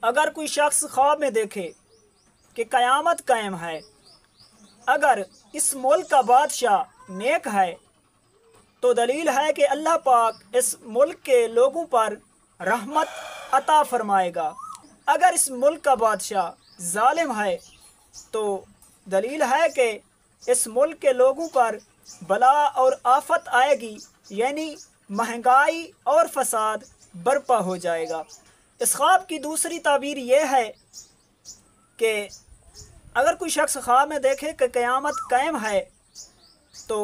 अगर कोई शख्स ख्वाब में देखे कि क़यामत कायम है, अगर इस मुल्क का बादशाह नेक है तो दलील है कि अल्लाह पाक इस मुल्क के लोगों पर रहमत अता फरमाएगा। अगर इस मुल्क का बादशाह जालिम है तो दलील है कि इस मुल्क के लोगों पर बला और आफत आएगी, यानी महंगाई और फसाद बर्पा हो जाएगा। इस ख्वाब की दूसरी ताबीर यह है कि अगर कोई शख्स ख्वाब में देखे कि क़यामत कायम है तो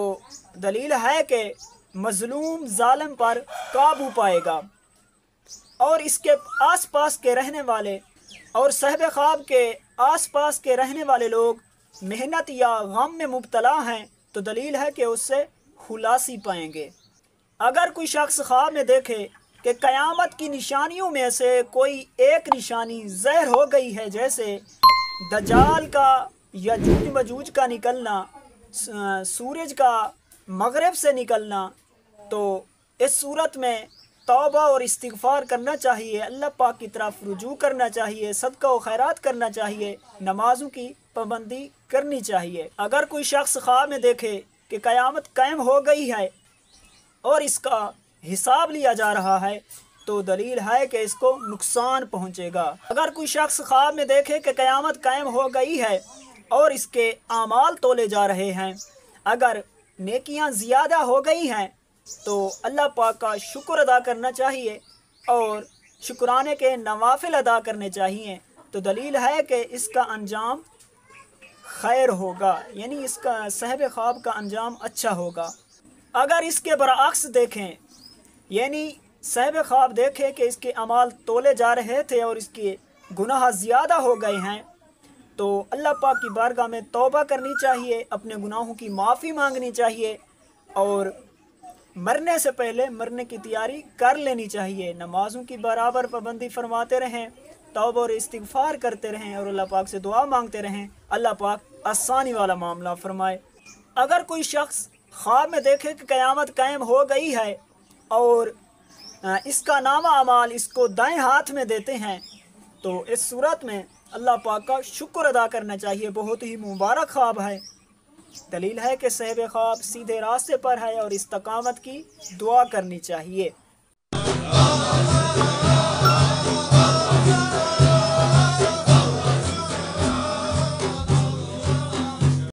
दलील है कि मज़लूम जालिम पर काबू पाएगा और इसके आसपास के रहने वाले और साहिब ख्वाब के आसपास के रहने वाले लोग मेहनत या गम में मुब्तला हैं तो दलील है कि उससे खुलासी पाएंगे। अगर कोई शख्स ख्वाब में देखे कि क़यामत की निशानियों में से कोई एक निशानी ज़हर हो गई है, जैसे दज्जाल का यजूज मजूज का निकलना, सूरज का मगरिब से निकलना, तो इस सूरत में तौबा और इस्तिग़फ़ार करना चाहिए, अल्लाह पाक की तरफ रुजू करना चाहिए, सदका व खैरात करना चाहिए, नमाज़ों की पाबंदी करनी चाहिए। अगर कोई शख्स ख्वाब में देखे कि क़यामत कायम हो गई है और इसका हिसाब लिया जा रहा है तो दलील है कि इसको नुकसान पहुँचेगा। अगर कोई शख्स ख्वाब में देखे कि क़यामत कायम हो गई है और इसके आमाल तोले जा रहे हैं, अगर नेकियां ज़्यादा हो गई हैं तो अल्लाह पाक का शुक्र अदा करना चाहिए और शुक्राने के नवाफिल अदा करने चाहिए, तो दलील है कि इसका अंजाम खैर होगा, यानी इसका साहिब ख्वाब का अंजाम अच्छा होगा। अगर इसके बरअक्स देखें, यानी साहिब ख्वाब देखे कि इसके अमाल तोले जा रहे थे और इसके गुनाह ज़्यादा हो गए हैं, तो अल्लाह पाक की बारगाह में तौबा करनी चाहिए, अपने गुनाहों की माफ़ी मांगनी चाहिए और मरने से पहले मरने की तैयारी कर लेनी चाहिए। नमाज़ों की बराबर पाबंदी फरमाते रहें, तौबा और इस्तिग़फ़ार करते रहें और अल्लाह पाक से दुआ मांगते रहें, अल्लाह पाक आसानी वाला मामला फरमाए। अगर कोई शख्स ख्वाब में देखे कि क़यामत कायम हो गई है और इसका नामा अमाल इसको दाएं हाथ में देते हैं, तो इस सूरत में अल्लाह पाक का शुक्र अदा करना चाहिए, बहुत ही मुबारक ख्वाब है। दलील है कि साहिब ख्वाब सीधे रास्ते पर है और इस्तकामत की दुआ करनी चाहिए।